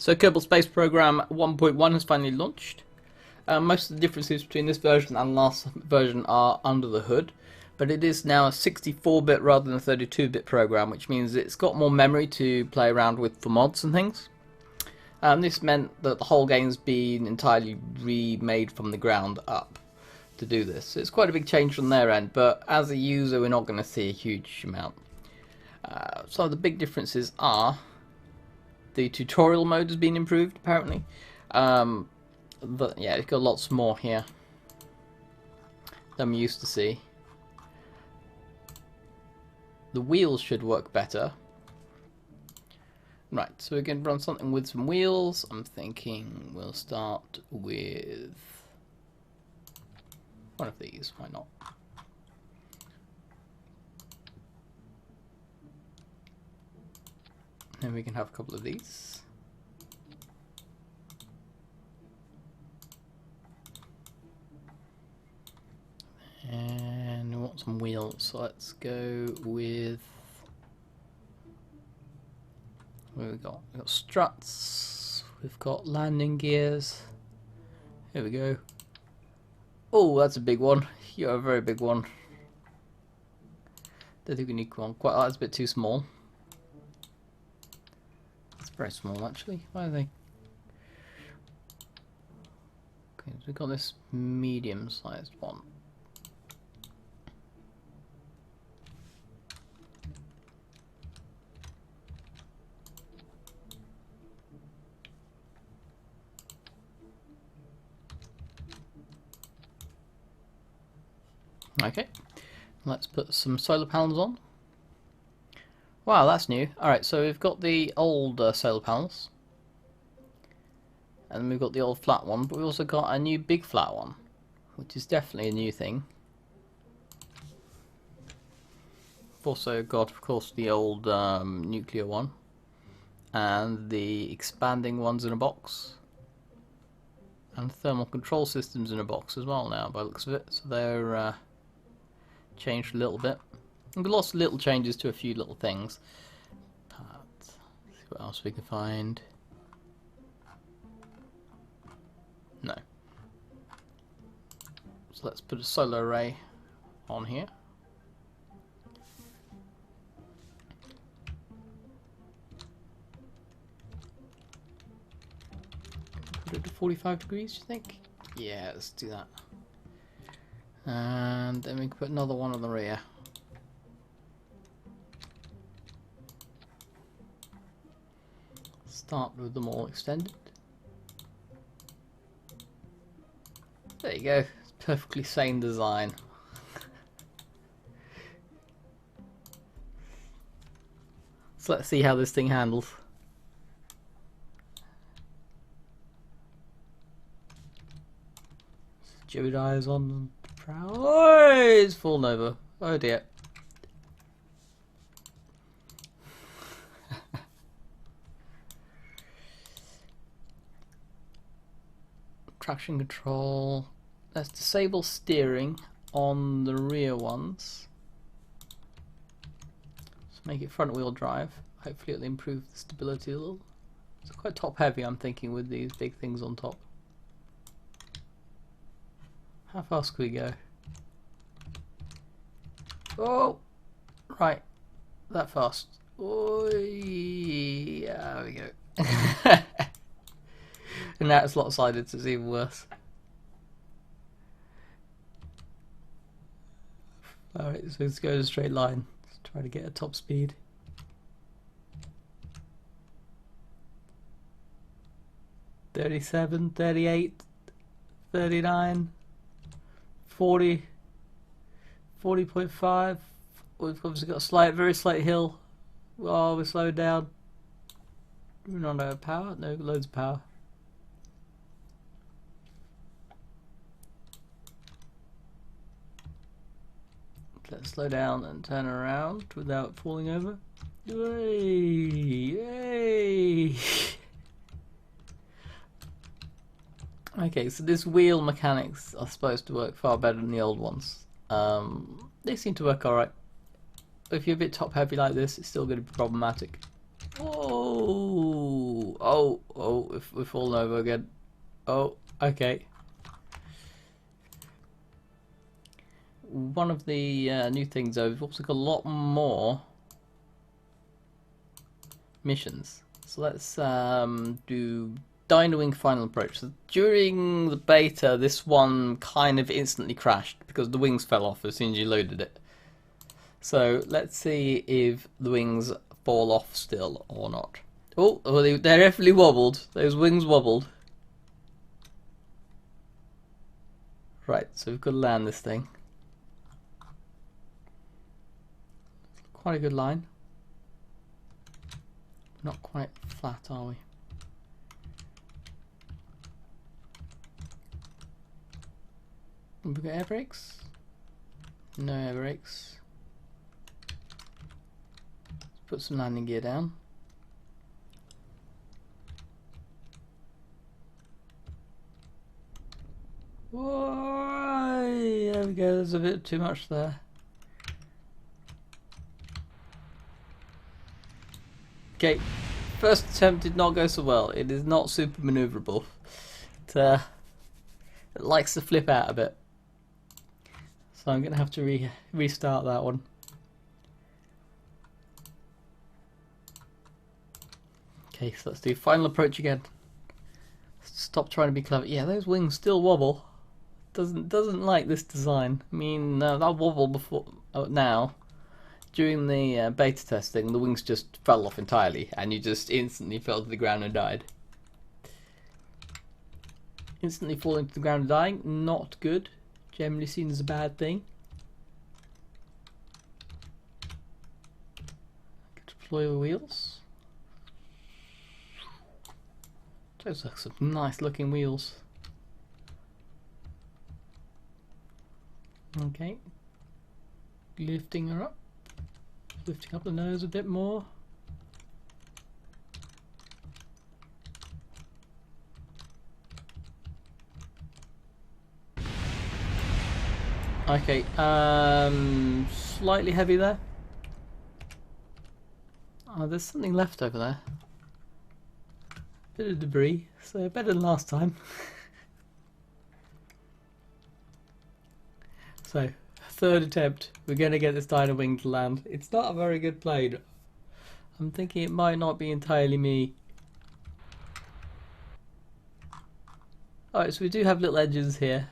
So Kerbal Space Program 1.1 has finally launched. Most of the differences between this version and last version are under the hood, but it is now a 64-bit rather than a 32-bit program, which means it's got more memory to play around with for mods and things. This meant that the whole game's been entirely remade from the ground up to do this. So it's quite a big change from their end, but as a user we're not going to see a huge amount. Some of the big differences are the tutorial mode has been improved apparently. But yeah, it's got lots more here than we used to see. The wheels should work better. Right, so we're going to run something with some wheels. I'm thinking we'll start with one of these, why not? And we can have a couple of these. And we want some wheels, so let's go with... what have we got? We've got struts, we've got landing gears. Here we go. Oh, that's a big one. You're a very big one. Don't think we need one. Quite, that's a bit too small. It's very small actually. Why are they? Okay, so we've got this medium-sized one. Okay, let's put some solar panels on. Wow, that's new. Alright, so we've got the old solar panels. And we've got the old flat one, but we've also got a new big flat one, which is definitely a new thing. We've also got, of course, the old nuclear one. And the expanding ones in a box. And thermal control systems in a box as well now, by the looks of it. So they're... changed a little bit. And lots of little changes to a few little things. But let's see what else we can find. No. So let's put a solar array on here. Put it to 45 degrees, do you think? Yeah, let's do that. And then we can put another one on the rear. Start with them all extended. There you go. It's perfectly sane design. So let's see how this thing handles. Jedi's on the prow. Oh, it's fallen over. Oh dear. Traction control. Let's disable steering on the rear ones. Let's make it front wheel drive. Hopefully it'll improve the stability a little. It's quite top heavy, I'm thinking, with these big things on top. How fast can we go? Oh! Right. That fast. Oh, yeah, there we go. And now it's lopsided, so it's even worse. Alright, so let's go in a straight line. Let's try to get a top speed. $37, $38, $39, $40, $40.5. We've obviously got a slight, very slight hill. Oh, we're slowed down. We're not out of power. No, loads of power. Let's slow down and turn around without falling over. Yay! Yay! Okay, so this wheel mechanics are supposed to work far better than the old ones. They seem to work alright. If you're a bit top heavy like this, it's still going to be problematic. Whoa! oh, we've fallen over again. Oh, okay. One of the new things though, we've also got a lot more missions. So let's do Dino Wing Final Approach. So during the beta, this one kind of instantly crashed because the wings fell off as soon as you loaded it. So let's see if the wings fall off still or not. Oh, they definitely wobbled. Those wings wobbled. Right, so we've got to land this thing. Quite a good line. Not quite flat, are we? Have we got air brakes? No air brakes. Let's put some landing gear down. Whoa, there we go, there's a bit too much there. Okay, first attempt did not go so well. It is not super maneuverable. It likes to flip out a bit. So I'm going to have to restart that one. Okay, so let's do final approach again. Stop trying to be clever. Yeah, those wings still wobble. Doesn't like this design. I mean, that wobble before now. During the beta testing, the wings just fell off entirely, and you just instantly fell to the ground and died. Instantly falling to the ground and dying, not good. Generally seen as a bad thing. Deploy the wheels. Those are some nice looking wheels. Okay. Lifting her up. Lifting up the nose a bit more. Okay, slightly heavy there. Oh, there's something left over there. Bit of debris, so better than last time. So, third attempt, we're going to get this Dino Wing to land. It's not a very good plane. I'm thinking it might not be entirely me. Alright, so we do have little edges here.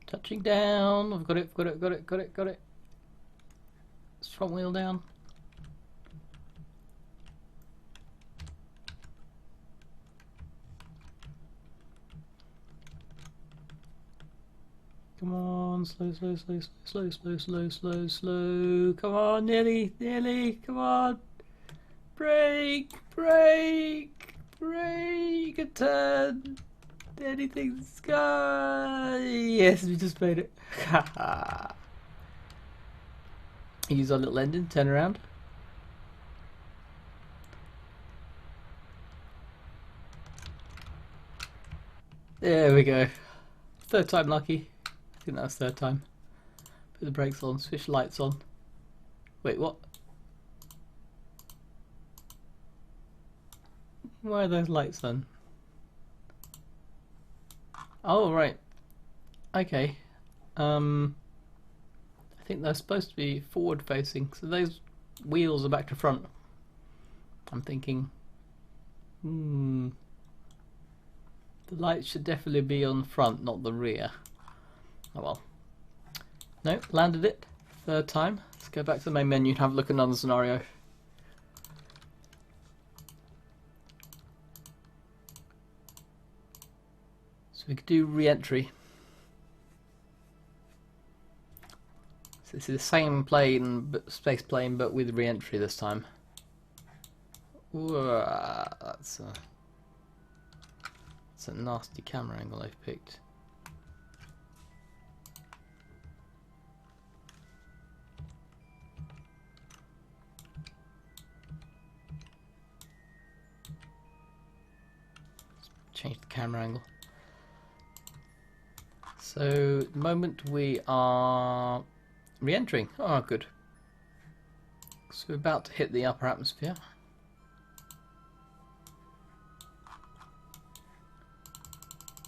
Touching down. I've got it, got it, got it, got it, got it. Front wheel down. Come on, slow, slow, slow, slow, slow, slow, slow, slow. Come on, nearly, nearly, come on. Brake, brake, brake, a turn. Anything in the sky. Yes, we just made it. Use our little engine, turn around. There we go. Third time lucky. I think that was third time. Put the brakes on, switch the lights on. Wait, what? Where are those lights then? Oh, right. Okay. I think they're supposed to be forward facing, so those wheels are back to front. I'm thinking, the lights should definitely be on front, not the rear. Oh well. No, landed it. third time. Let's go back to the main menu and have a look at another scenario. So we could do re-entry. So this is the same plane, space plane, but with re-entry this time. Ooh, that's a nasty camera angle they've picked. Change the camera angle. So at the moment we are re-entering. Oh, good. So we're about to hit the upper atmosphere.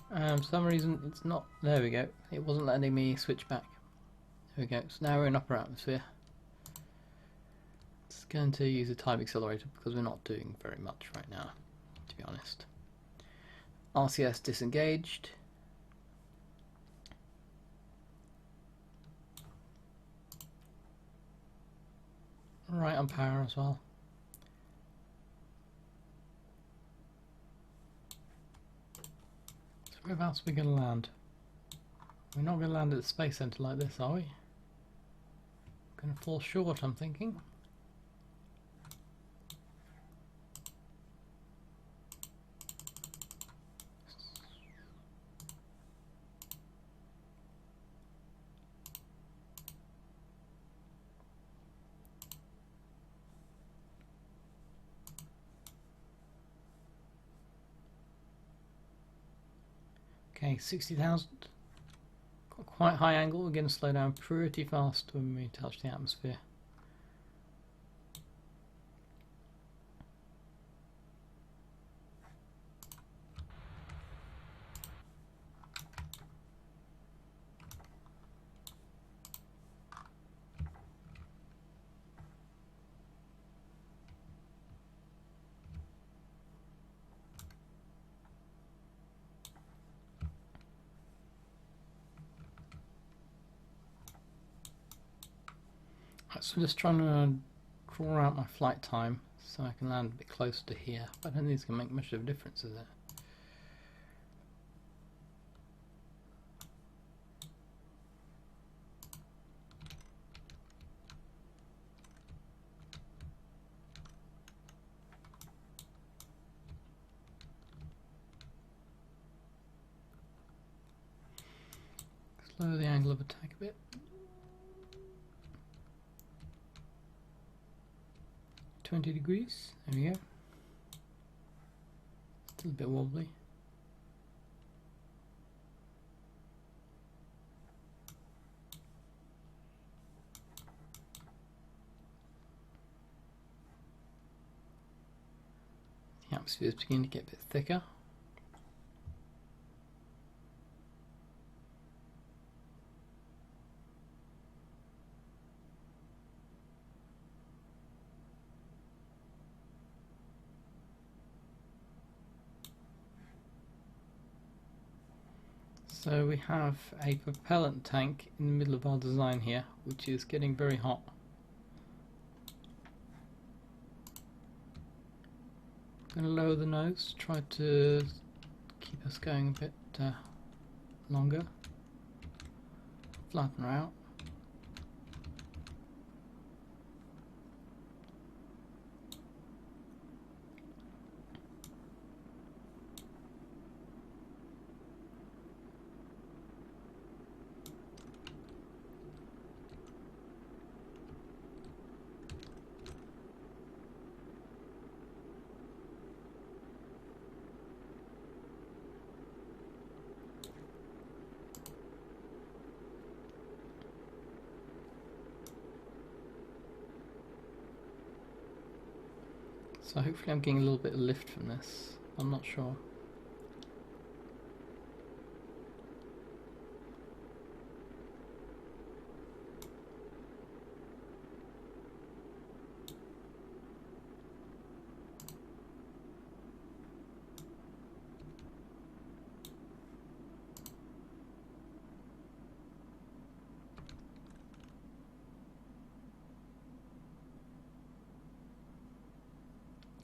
For some reason it's not. There we go. It wasn't letting me switch back. There we go. So now we're in upper atmosphere. It's going to use a time accelerator because we're not doing very much right now, to be honest. RCS disengaged. Right on power as well. So where else are we going to land? We're not going to land at the space center like this, are we? Going to fall short, I'm thinking. Okay, 60,000. Got quite high angle. We're going to slow down pretty fast when we touch the atmosphere. Right, so I'm just trying to draw out my flight time so I can land a bit closer to here. But I don't think it's going to make much of a difference, is it? Slow the angle of attack a bit. 20 degrees, there we go. Still a bit wobbly. The atmosphere is beginning to get a bit thicker. So we have a propellant tank in the middle of our design here, which is getting very hot. I'm going to lower the nose, try to keep us going a bit longer. Flatten her out. So hopefully I'm getting a little bit of lift from this. I'm not sure.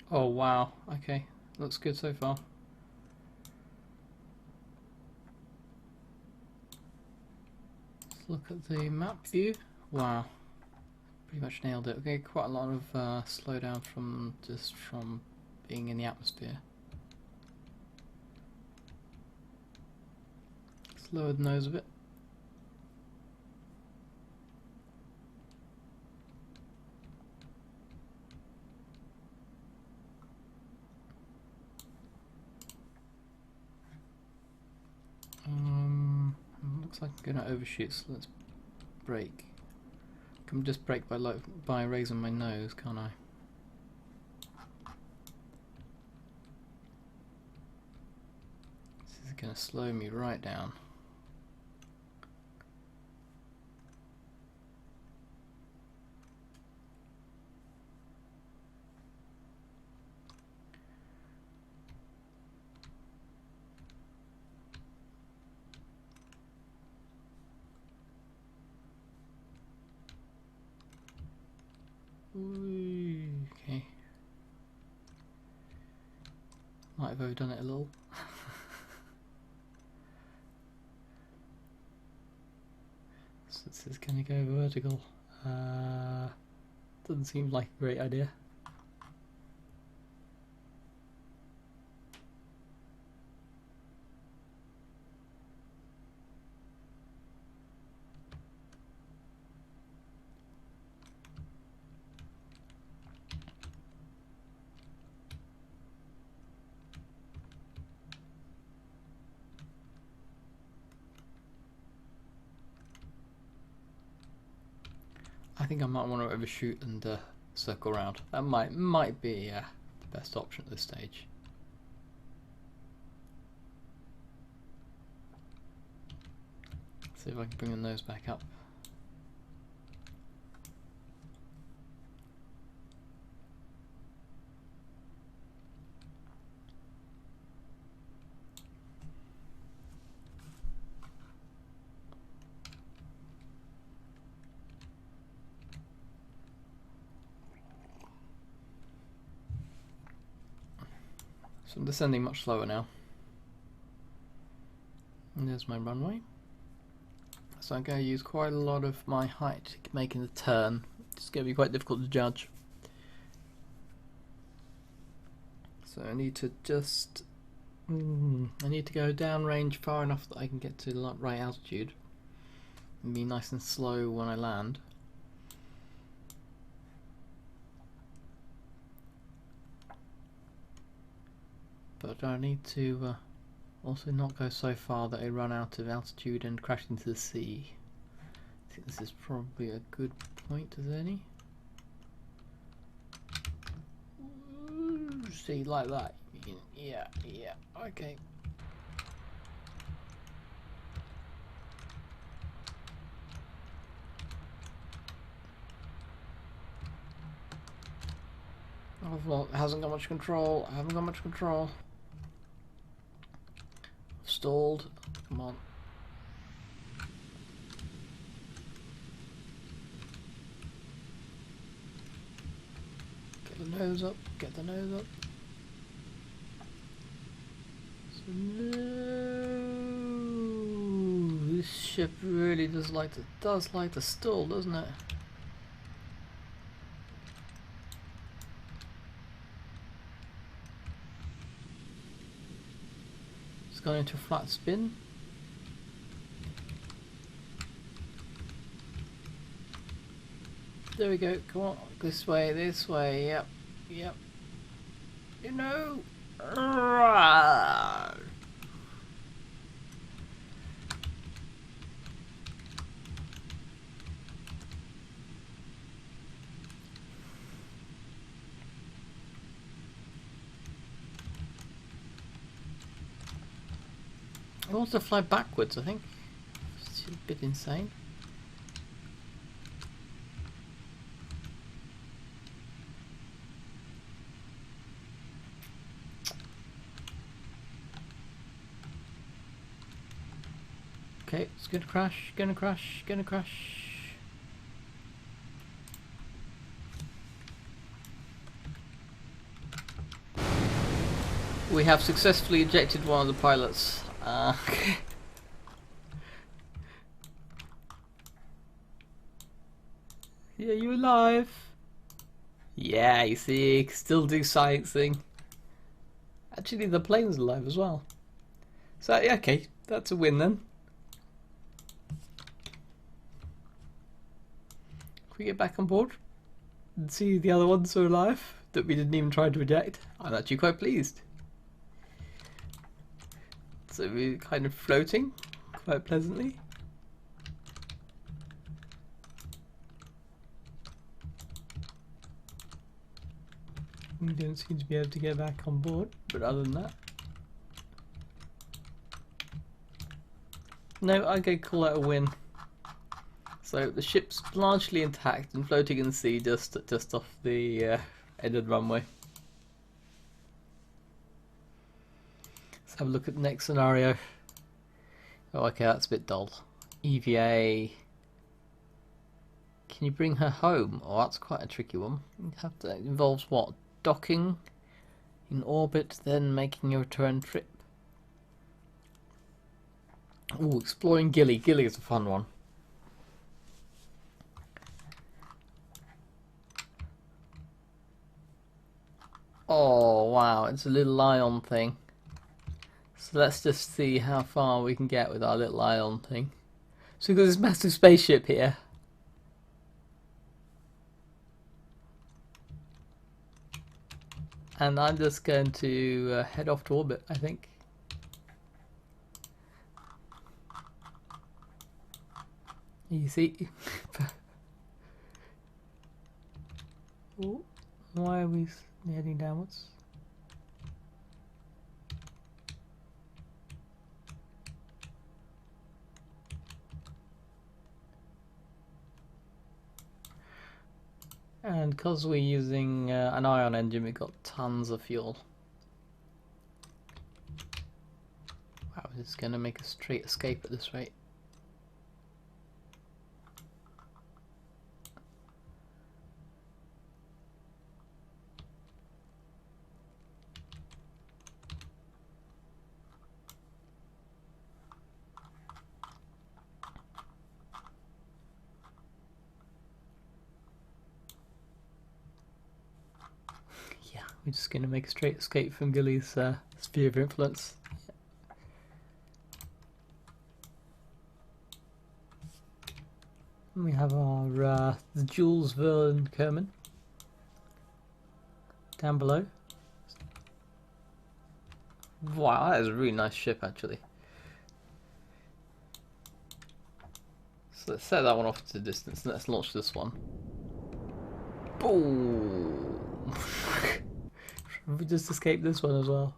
Oh wow, okay, looks good so far. Let's look at the map view. Wow, pretty much nailed it. Okay, quite a lot of slowdown from being in the atmosphere. Let's lower the nose a bit. Looks like I'm gonna overshoot, so let's brake. Can just brake by raising my nose, can't I? This is gonna slow me right down. Okay. Might have overdone it a little. So this is going to go vertical. Doesn't seem like a great idea. I think I might want to overshoot and circle around. That might be the best option at this stage. See if I can bring the nose back up. So I'm descending much slower now. And there's my runway. So I'm going to use quite a lot of my height making the turn. It's going to be quite difficult to judge. So I need to just... I need to go downrange far enough that I can get to the right altitude. And be nice and slow when I land. But I need to also not go so far that I run out of altitude and crash into the sea. I think this is probably a good point as any. See, like that. Yeah, okay. Oh, well, it hasn't got much control. I haven't got much control. Stalled. Come on. Get the nose up. Get the nose up. So, no. This ship really does like to stall, doesn't it? It's gone into a flat spin. There we go, come on, this way, yep. You know. It wants to fly backwards, I think. It's a bit insane. Okay, it's gonna crash, gonna crash. We have successfully ejected one of the pilots. Yeah, you alive? Yeah, you see, still do sightseeing. Actually, the plane's alive as well. So, yeah, okay, that's a win then. Can we get back on board and see the other ones are alive that we didn't even try to eject? I'm actually quite pleased. So we're kind of floating quite pleasantly. We don't seem to be able to get back on board, but other than that, no, I could call that a win. So the ship's largely intact and floating in the sea, just off the end of the runway. Let's have a look at the next scenario. Oh, okay, that's a bit dull. EVA. Can you bring her home? Oh, that's quite a tricky one. You have to. It involves what? Docking in orbit, then making a return trip. Oh, exploring Gilly. Gilly is a fun one. Oh wow, it's a little ion thing. So let's just see how far we can get with our little ion thing. So we've got this massive spaceship here. And I'm just going to head off to orbit, I think. You see? Oh, why are we heading downwards? And because we're using an ion engine, we've got tons of fuel. Wow, this is going to make a straight escape at this rate. Yeah, we're just going to make a straight escape from Gilly's sphere of influence. And we have our the Jules Verne Kerman down below. Wow, that is a really nice ship actually. So let's set that one off to the distance and let's launch this one. Boom! We just escaped this one as well.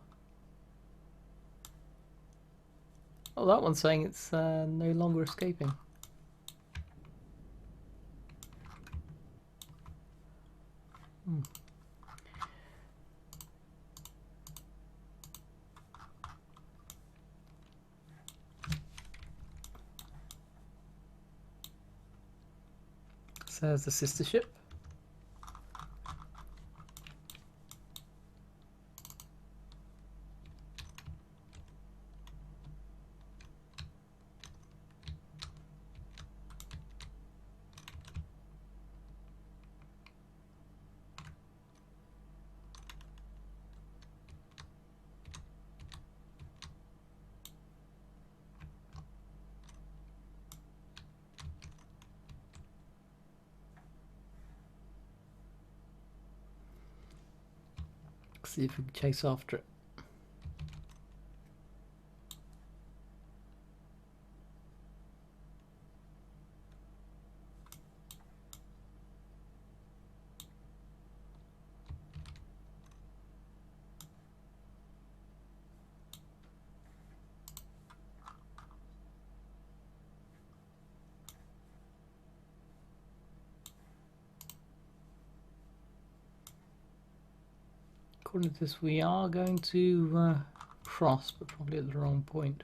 Oh, that one's saying it's no longer escaping. Hmm. So there's the sister ship. See if we can chase after it. According to this, we are going to cross, but probably at the wrong point.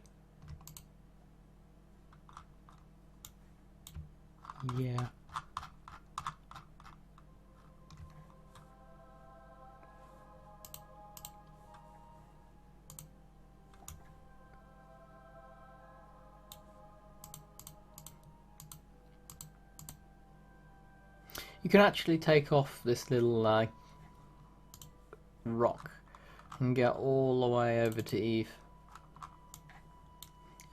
Yeah. You can actually take off this little rock and get all the way over to Eve.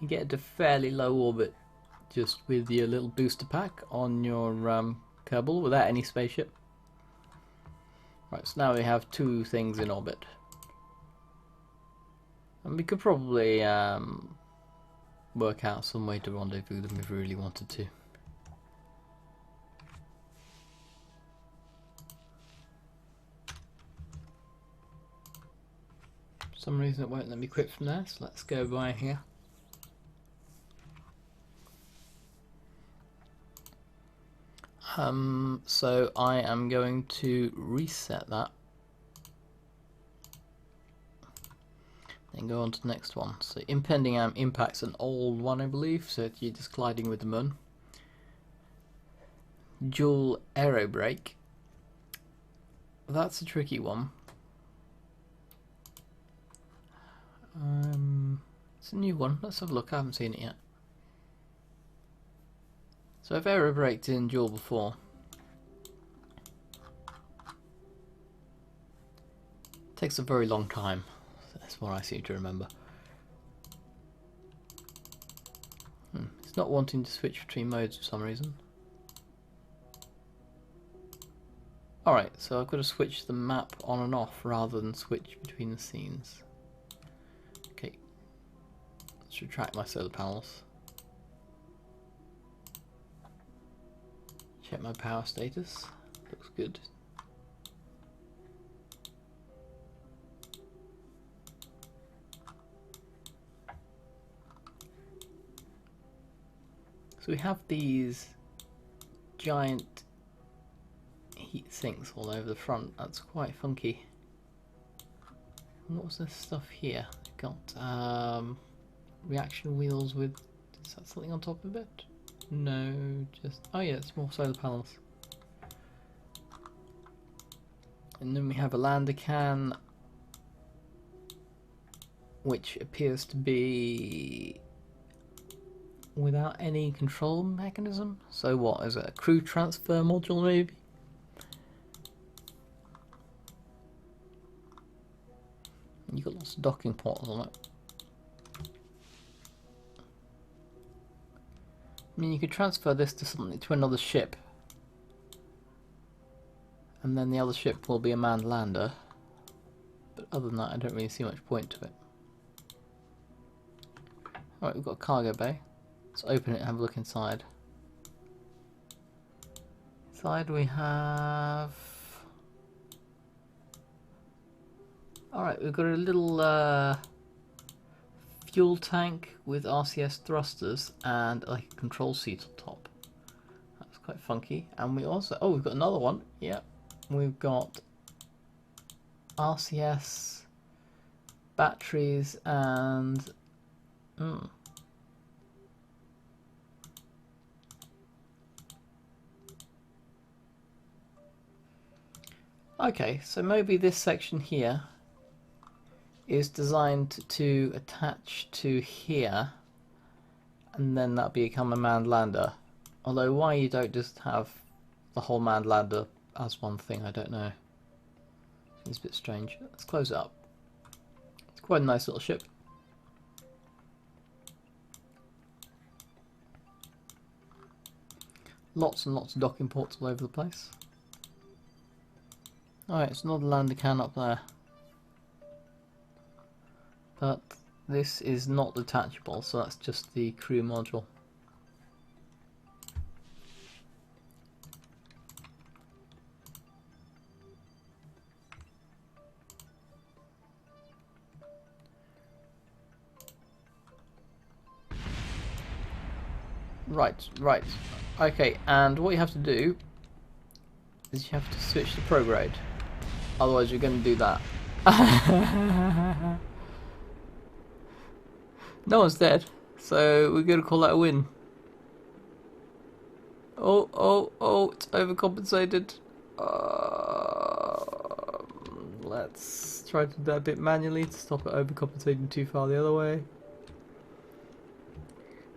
You get to fairly low orbit just with your little booster pack on your Kerbal without any spaceship. Right, so now we have two things in orbit. And we could probably work out some way to rendezvous them if we really wanted to. For some reason it won't let me quit from there, so let's go by here. So I am going to reset that. Then go on to the next one. So impending impact's an old one, I believe, so you're just colliding with the moon. Dual aero brake. That's a tricky one. It's a new one. Let's have a look. I haven't seen it yet. So I've aero braked in dual before. It takes a very long time. That's what I seem to remember. It's not wanting to switch between modes for some reason. Alright, so I've got to switch the map on and off rather than switch between the scenes. Okay, let's retract my solar panels. Check my power status. Looks good. So we have these giant heat sinks all over the front. That's quite funky. And what's this stuff here? We've got reaction wheels with... Is that something on top of it? No, just... Oh yeah, it's more solar panels. And then we have a lander can, which appears to be without any control mechanism. So what, is it a crew transfer module maybe? You've got lots of docking ports on it. I mean, you could transfer this to another ship, and then the other ship will be a manned lander. But other than that, I don't really see much point to it. Alright, we've got a cargo bay. Let's open it and have a look inside. Inside we have... Alright, we've got a little fuel tank with RCS thrusters and like a control seat on top. That's quite funky. And we also... Oh, we've got another one. Yeah. We've got RCS batteries and... Okay, so maybe this section here is designed to attach to here, and then that become a manned lander. Although why you don't just have the whole manned lander as one thing, I don't know. It's a bit strange. Let's close it up. It's quite a nice little ship. Lots and lots of docking ports all over the place. Alright, it's another lander can up there. But this is not detachable, so that's just the crew module. Right. Okay, and what you have to do is you have to switch to prograde. Otherwise you're going to do that. No one's dead, so we're going to call that a win. Oh, it's overcompensated. Let's try to do that a bit manually to stop it overcompensating too far the other way.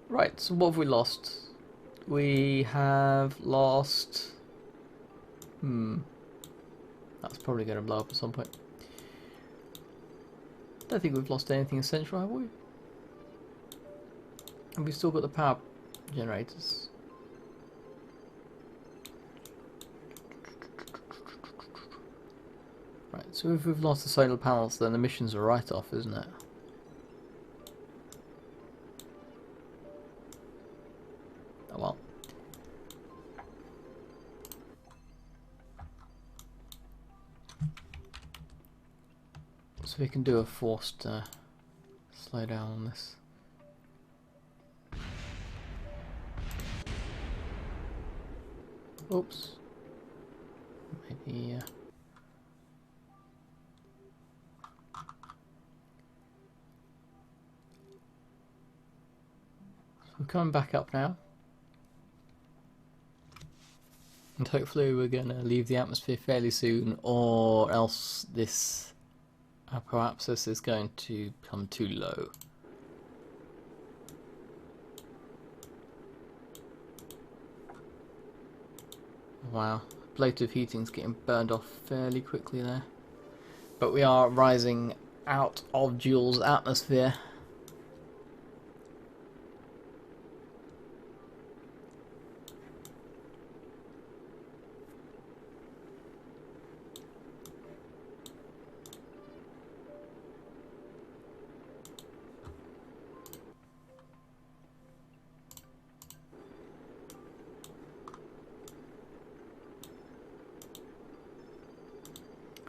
Right, so what have we lost? We have lost That's probably going to blow up at some point. Don't think we've lost anything essential, have we? And we've still got the power generators. Right, so if we've lost the solar panels, then the mission's a write-off, isn't it? Oh well. So we can do a forced slow down on this. Oops. Maybe. So we're coming back up now. And hopefully we're going to leave the atmosphere fairly soon, or else this apoapsis is going to come too low. Wow, plate of heating's getting burned off fairly quickly there. But we are rising out of Joule's atmosphere.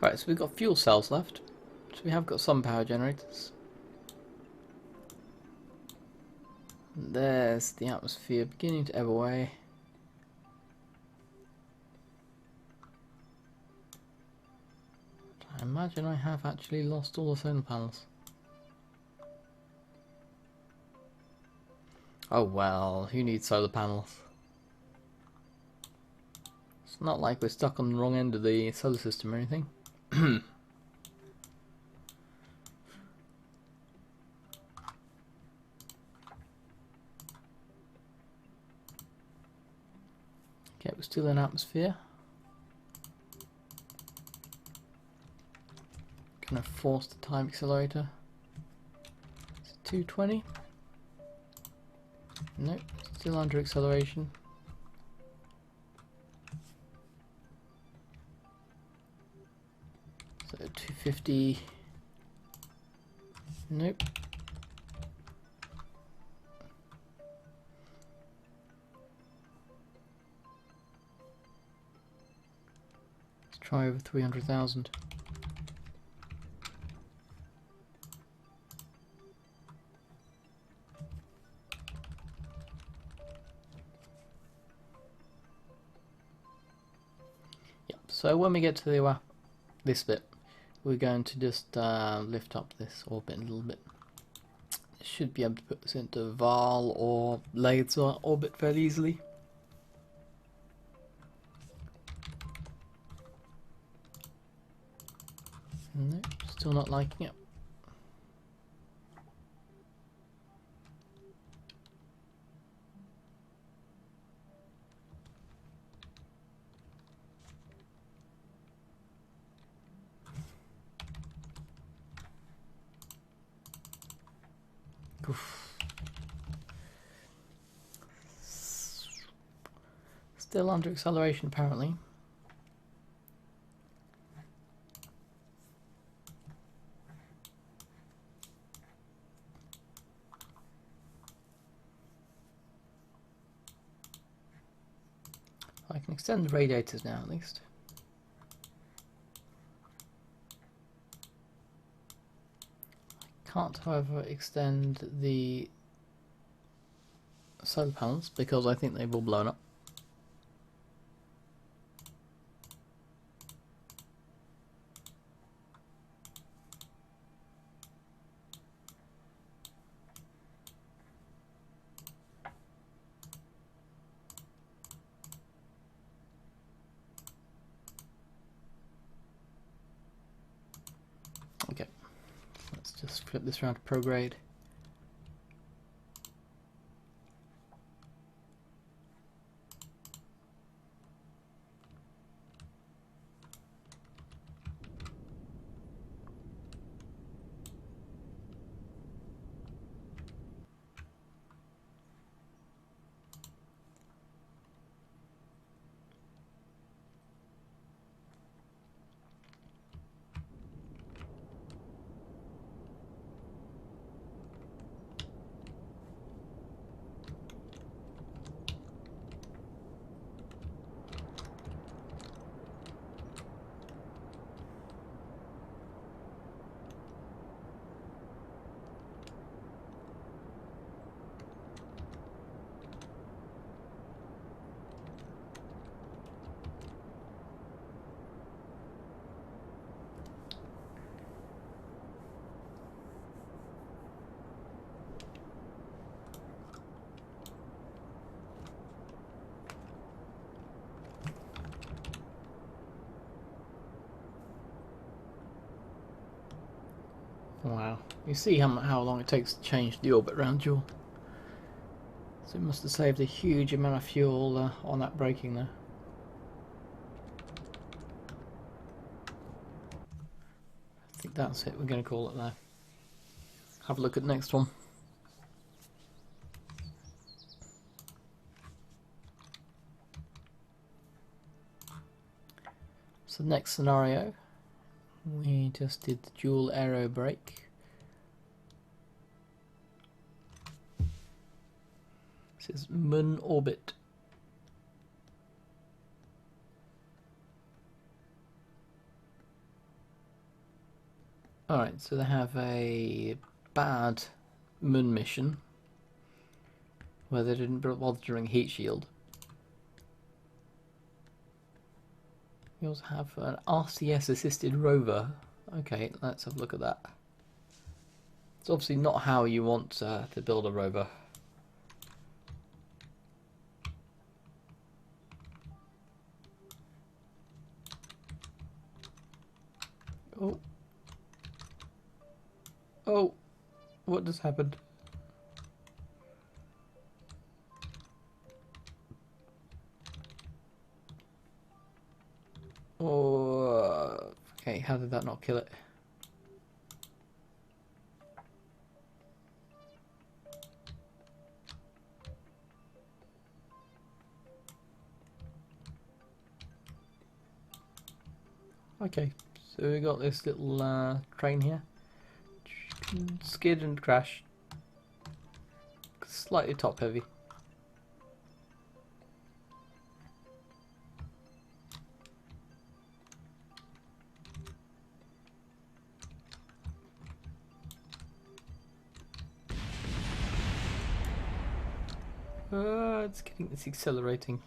Right, so we've got fuel cells left. So we have got some power generators. And there's the atmosphere beginning to ebb away. I imagine I have actually lost all the solar panels. Oh well, who needs solar panels? It's not like we're stuck on the wrong end of the solar system or anything. Okay, we're still in atmosphere. Gonna force the time accelerator. It's 220. Nope, still under acceleration. So 250. Nope. Let's try over 300,000. Yep. So when we get to the this bit, we're going to just lift up this orbit a little bit. Should be able to put this into Val or laser orbit fairly easily. No, still not liking it. Oof. Still under acceleration apparently. I can extend the radiators now at least. I can't, however, extend the solar panels because I think they've all blown up. Okay, let's just flip this around to prograde. Wow. You see how long it takes to change the orbit around Joule. So it must have saved a huge amount of fuel on that braking there. I think that's it. We're going to call it there. Have a look at the next one. So next scenario, we just did the dual aero brake. This is Moon orbit. Alright, so they have a bad Moon mission where they didn't bother doing heat shield. We also have an RCS assisted rover. Okay, let's have a look at that. It's obviously not how you want to build a rover. Oh. Oh, what just happened? Oh, okay, how did that not kill it? Okay, so we got this little train here. Skid and crash. Slightly top heavy. It's accelerating.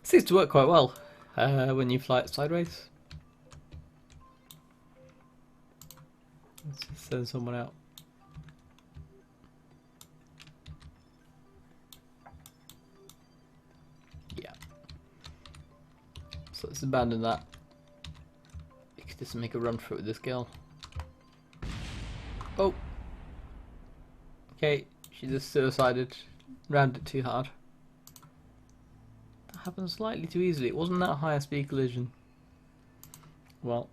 Seems to work quite well when you fly it sideways. Let's just send someone out. Yeah. So let's abandon that. You could just make a run for it with this girl. Oh. Okay, she just suicided. Rammed it too hard. That happened slightly too easily. It wasn't that high a speed collision. Well.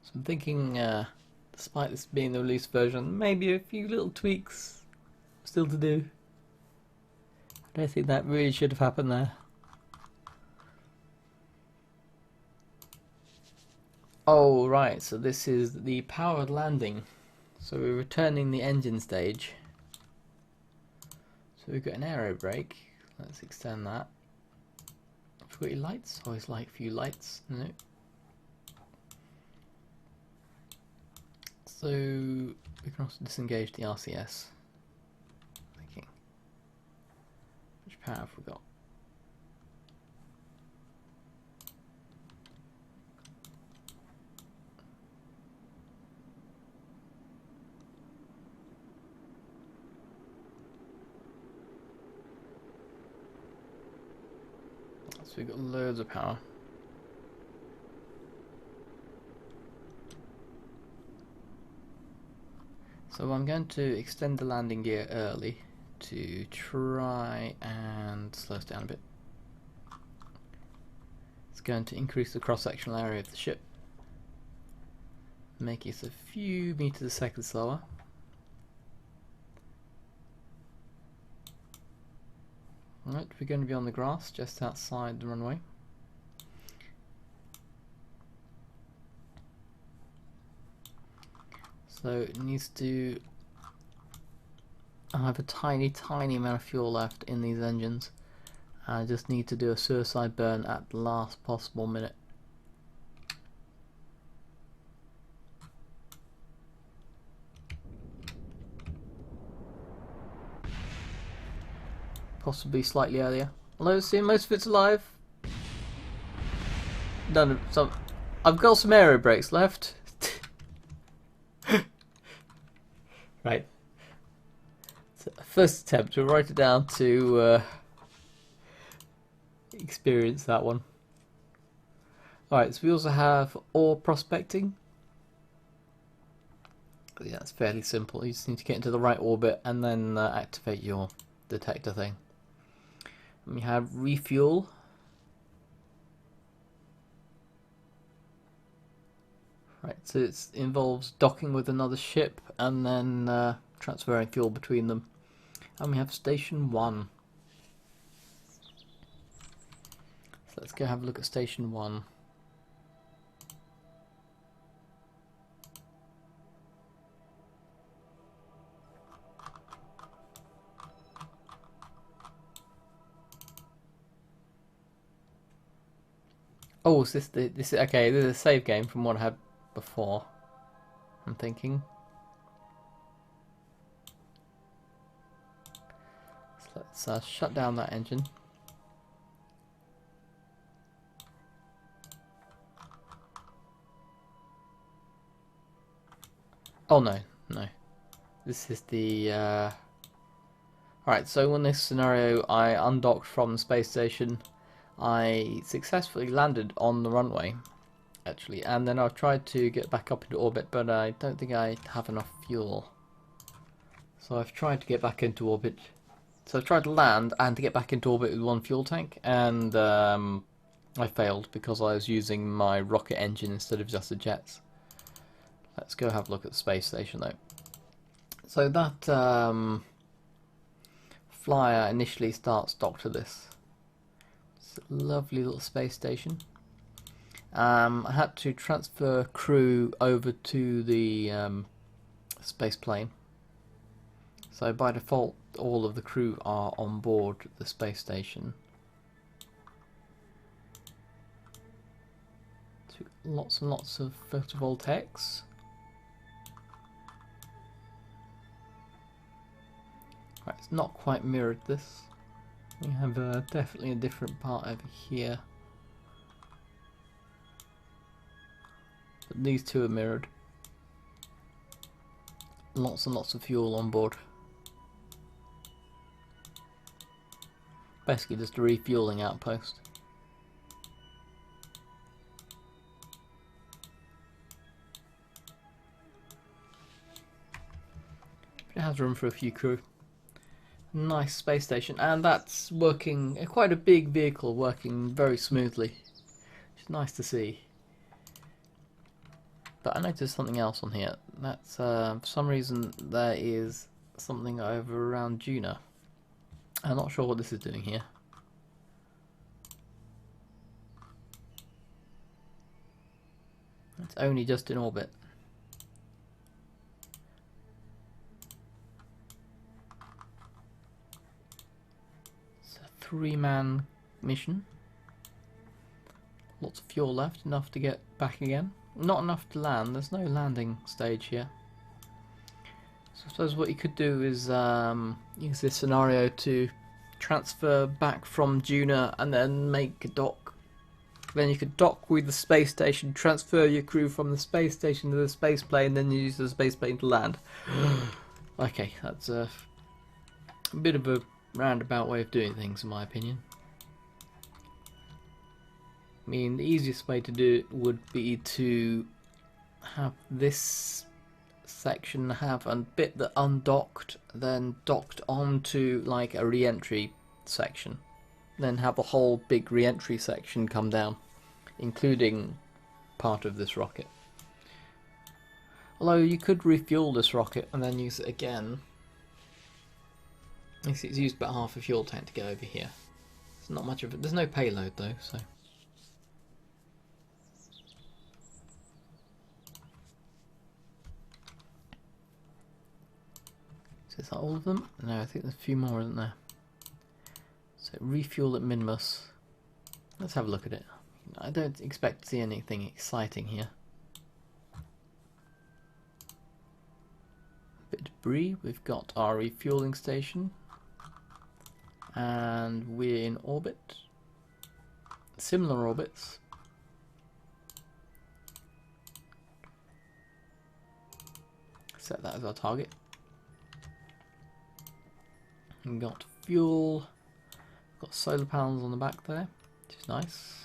So I'm thinking, despite this being the release version, maybe a few little tweaks still to do. I don't think that really should have happened there. Oh right, so this is the powered landing. So we're returning the engine stage. So we've got an aero brake. Let's extend that. Have we got any lights? Always like a few lights. No. So we can also disengage the RCS. Thinking. Which power have we got? So we've got loads of power. So I'm going to extend the landing gear early to try and slow us down a bit. It's going to increase the cross-sectional area of the ship, make it a few meters a second slower. Right, we're going to be on the grass just outside the runway. So it needs to have a tiny amount of fuel left in these engines. I just need to do a suicide burn at the last possible minute. Possibly slightly earlier. Although, see, most of it's alive. None of some. I've got some aero brakes left. Right. So first attempt to write it down to experience that one. Alright, so we also have ore prospecting. Yeah, it's fairly simple. You just need to get into the right orbit and then activate your detector thing. And we have refuel. Right, so it involves docking with another ship and then transferring fuel between them. And we have Station 1. So let's go have a look at Station 1. Oh, is this is okay? This is a save game from what I had before. I'm thinking. So let's shut down that engine. Oh no, no. This is the. Alright, so in this scenario, I undocked from the space station. I successfully landed on the runway, actually, and then I've tried to get back up into orbit, but I don't think I have enough fuel. So I've tried to get back into orbit. So I've tried to land and to get back into orbit with one fuel tank, and I failed because I was using my rocket engine instead of just the jets. Let's go have a look at the space station though. So that flyer initially starts docked to this. It's a lovely little space station. I had to transfer crew over to the space plane. So by default, all of the crew are on board the space station. So lots and lots of photovoltaics. Right, it's not quite mirrored this. We have definitely a different part over here. But these two are mirrored. Lots and lots of fuel on board. Basically just a refueling outpost. It has room for a few crew. Nice space station, and that's working, quite a big vehicle working very smoothly. It's nice to see. But I noticed something else on here. That's for some reason there is something over around Juna. I'm not sure what this is doing here. It's only just in orbit. It's a 3-man mission. Lots of fuel left, enough to get back again. Not enough to land, there's no landing stage here. So I suppose what you could do is use this scenario to transfer back from Juna and then make a dock. Then you could dock with the space station, transfer your crew from the space station to the space plane, then you use the space plane to land. Okay, that's a bit of a roundabout way of doing things in my opinion. I mean, the easiest way to do it would be to have this section have a bit that undocked, then docked onto like a re-entry section, then have the whole big re-entry section come down, including part of this rocket. Although you could refuel this rocket and then use it again. It's used about half a fuel tank to get over here. It's not much of it. There's no payload though, so. So is that all of them? No, I think there's a few more, isn't there? So refuel at Minimus. Let's have a look at it. I don't expect to see anything exciting here. A bit of debris. We've got our refueling station. and we're in orbit. Similar orbits. Set that as our target. We've got fuel, got solar panels on the back there, which is nice.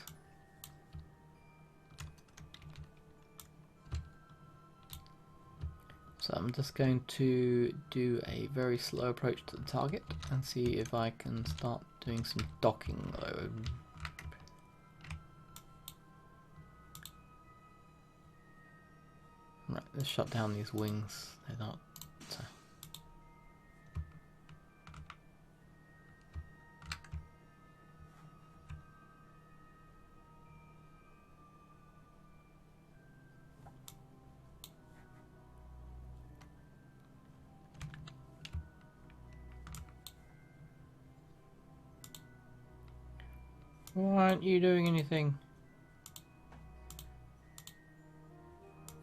So I'm just going to do a very slow approach to the target and see if I can start doing some docking. Right, let's shut down these wings. They're not. Why aren't you doing anything?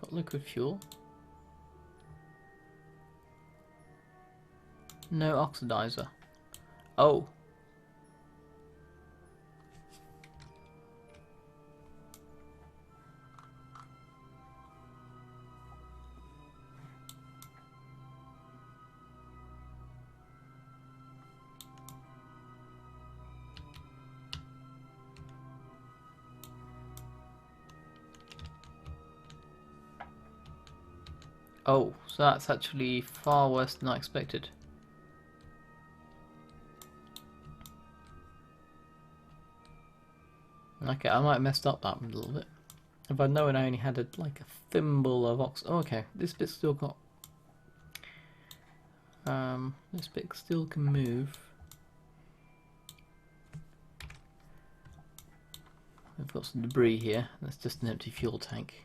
Got liquid fuel. No oxidizer. Oh. Oh, so that's actually far worse than I expected. Okay, I might have messed up that a little bit. If I'd known I only had like a thimble of oh, okay, this bit's still got... this bit still can move. We've got some debris here. That's just an empty fuel tank.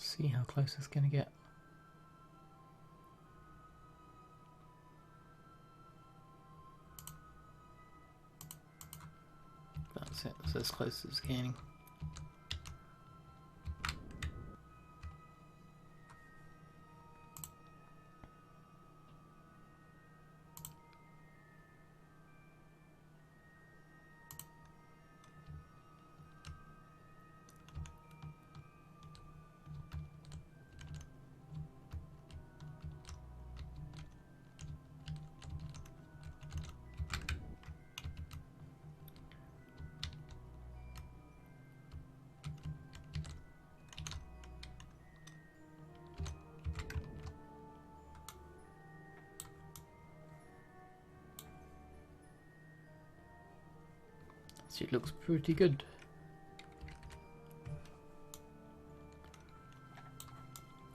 See how close it's going to get. That's it, that's as close as it's getting. It looks pretty good.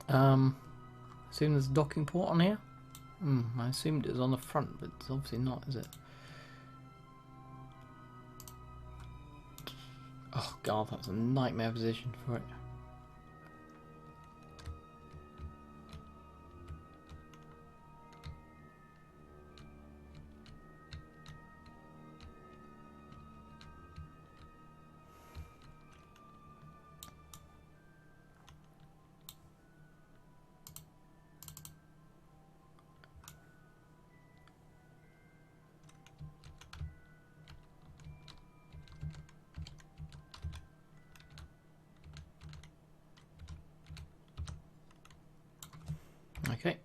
Assume there's a docking port on here? I assumed it was on the front, but it's obviously not, is it? Oh god, that's a nightmare position for it. Okay.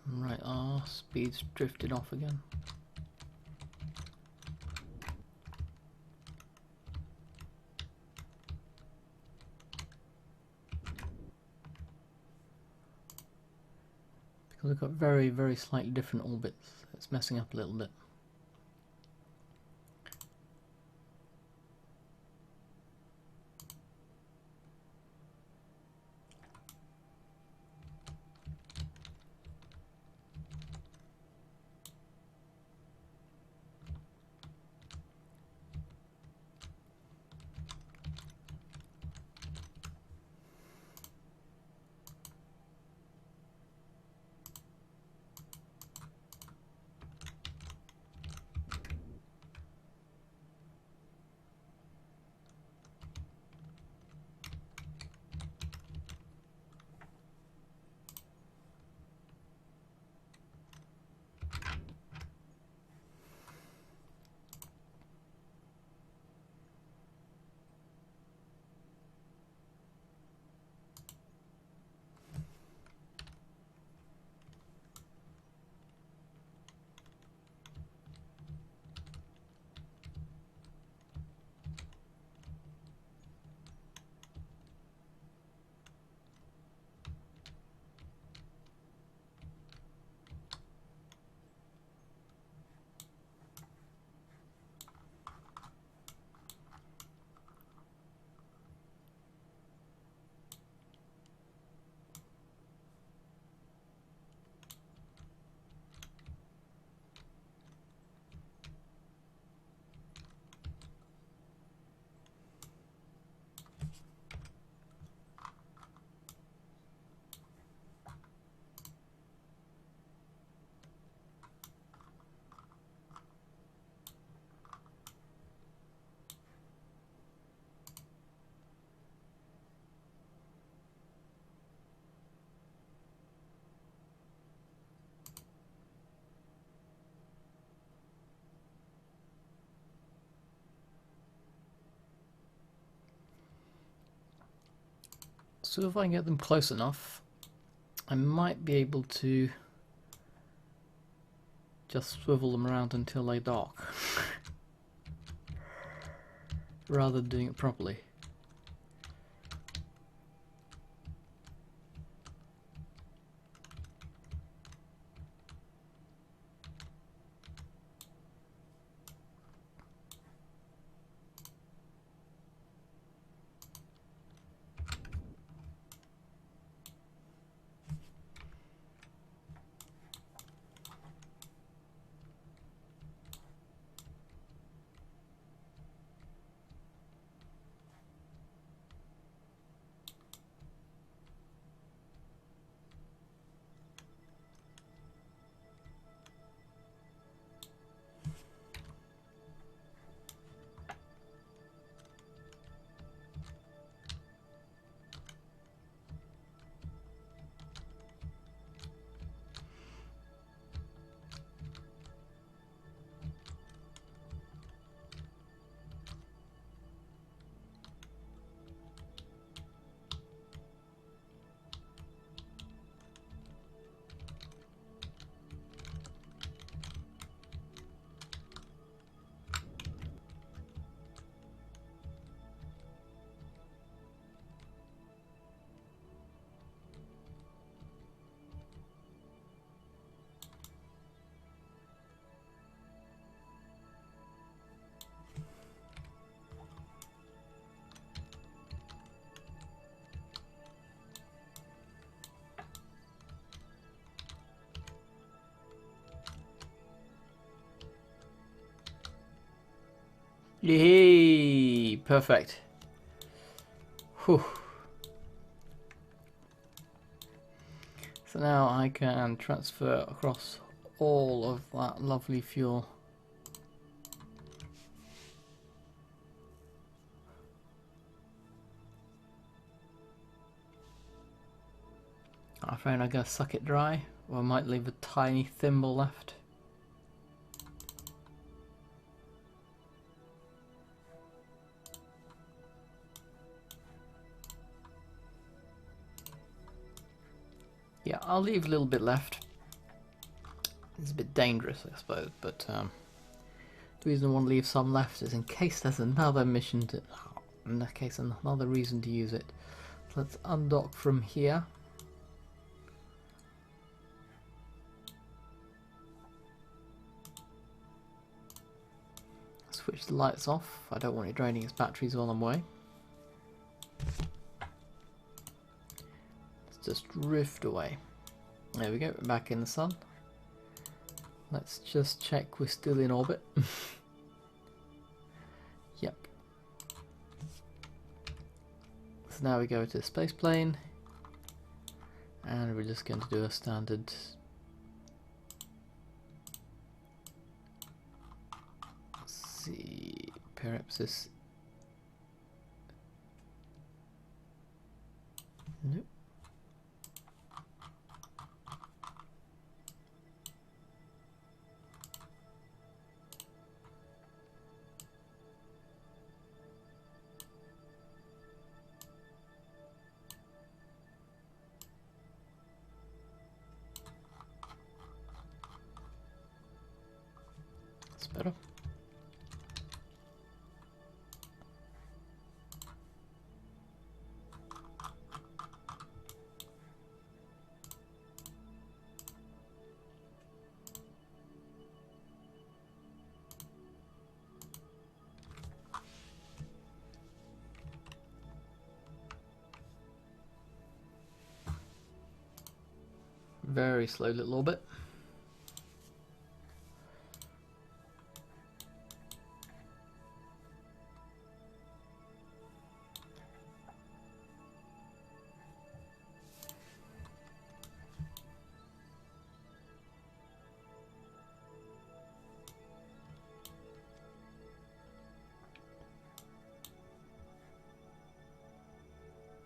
Right, our speed's drifted off again. Because we've got very, very slightly different orbits. It's messing up a little bit. So if I can get them close enough, I might be able to just swivel them around until they dock, rather than doing it properly. Yay! Perfect. Whew. So now I can transfer across all of that lovely fuel. I'm afraid I'm going to suck it dry, or I might leave a tiny thimble left. Yeah, I'll leave a little bit left. It's a bit dangerous, I suppose, but the reason I want to leave some left is in case there's another mission to... in that case, another reason to use it. So let's undock from here. Switch the lights off. I don't want it draining its batteries while I'm away. Let's just drift away. There we go, we're back in the sun. Let's just check we're still in orbit. Yep. So now we go to the space plane, and we're just going to do a standard perhaps this. Nope. That's better. Very slow little orbit.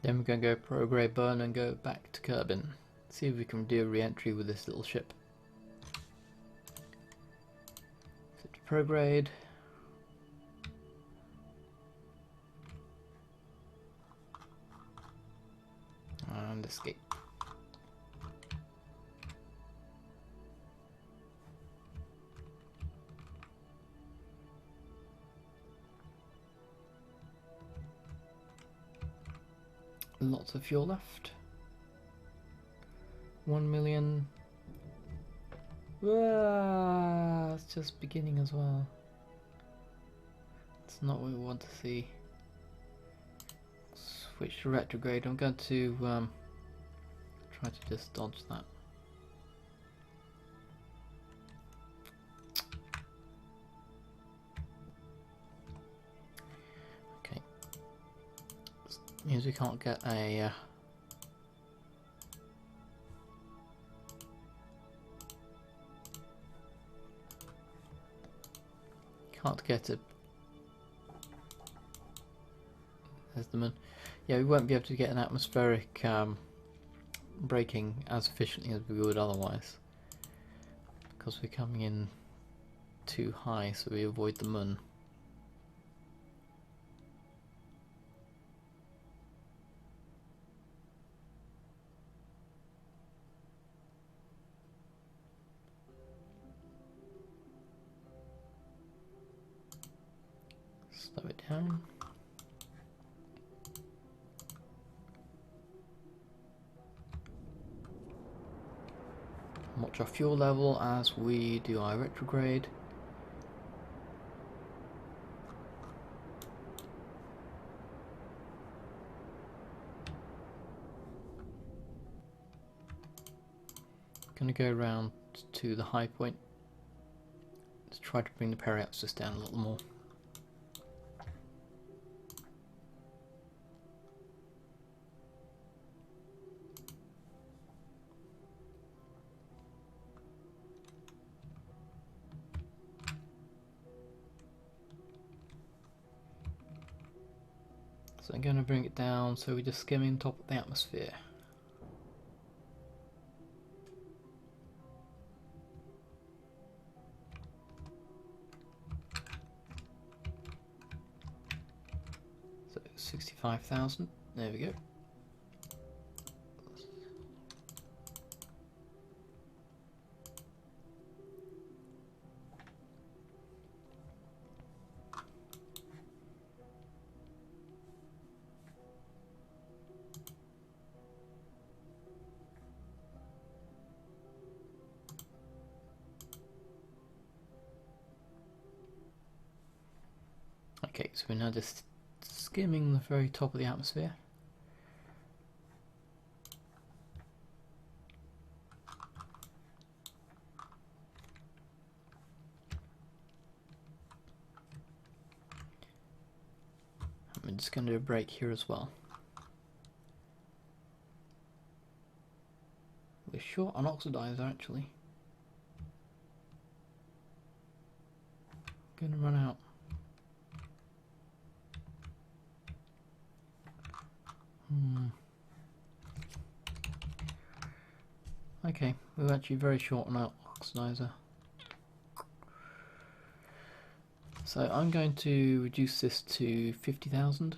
Then we're going to go prograde burn and go back to Kerbin. See if we can do a re-entry with this little ship. Set to prograde. and escape. Lots of fuel left. 1 million. It's just beginning as well. It's not what we want to see. Switch to retrograde. I'm going to try to just dodge that. Okay. Means we can't get a there's the moon. Yeah, we won't be able to get an atmospheric braking as efficiently as we would otherwise, because we're coming in too high, so we avoid the moon. Slow it down. Watch our fuel level as we do our retrograde. Gonna go around to the high point. Let's try to bring the periapsis down a little more. So I'm going to bring it down so we're just skimming top of the atmosphere. So 65,000, there we go. Okay, so we're now just skimming the very top of the atmosphere. I'm just going to do a break here as well. We're short on oxidizer actually. Gonna run out. Okay, we're actually very short on our oxidizer. So I'm going to reduce this to 50,000,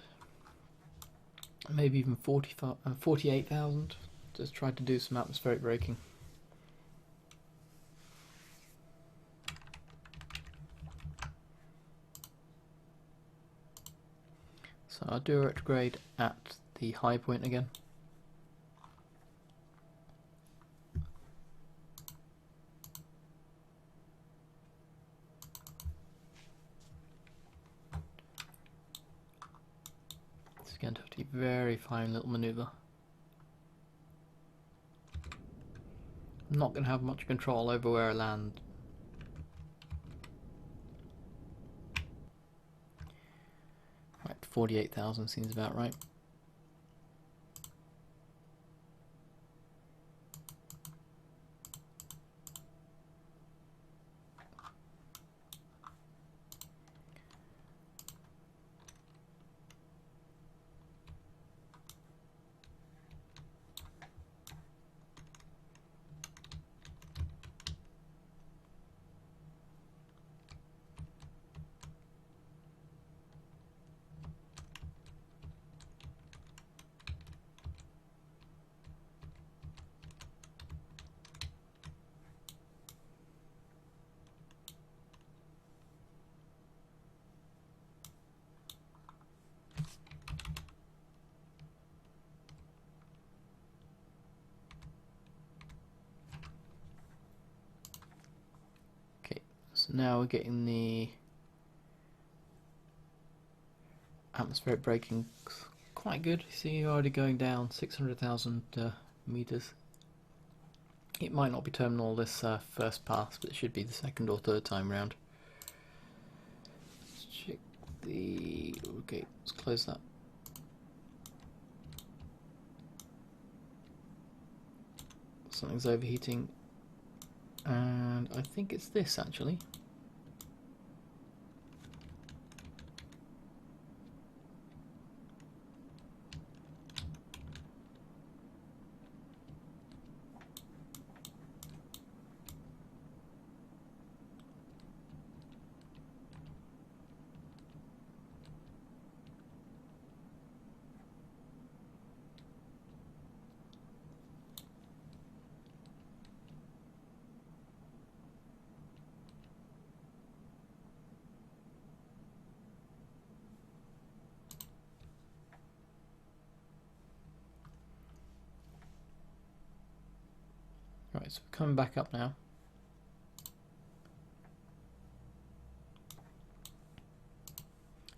maybe even 48,000. Just try to do some atmospheric braking. So I'll do a retrograde at the high point again. It's going to have to be a very fine little manoeuvre. I'm not going to have much control over where I land. Right, 48,000 seems about right. now we're getting the atmospheric braking quite good. See, you're already going down 600,000 meters. It might not be terminal this first pass, but it should be the second or third time round. Let's check the... okay, let's close that. Something's overheating, and I think it's this actually. Right, so we're coming back up now.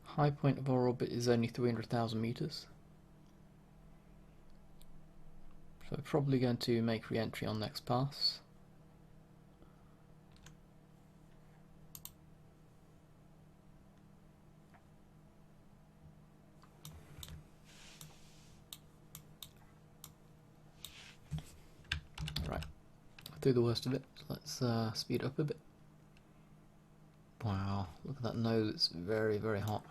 High point of our orbit is only 300,000 meters. So we're probably going to make re-entry on next pass. Right, through the worst of it. So let's speed up a bit. Wow, look at that nose, it's very, very hot.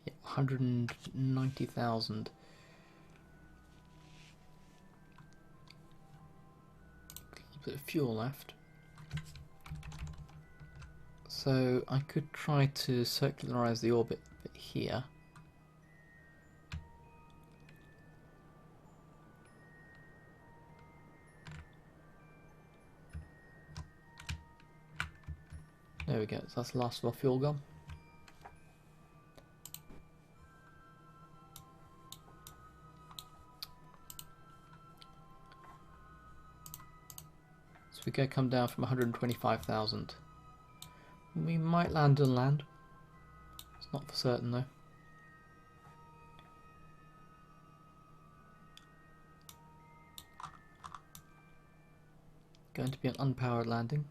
Yeah, 190,000. A bit of fuel left. So I could try to circularize the orbit a bit here. There we go, so that's the last of our fuel gone. So we go come down from 125,000. We might land on land. It's not for certain though. Going to be an unpowered landing.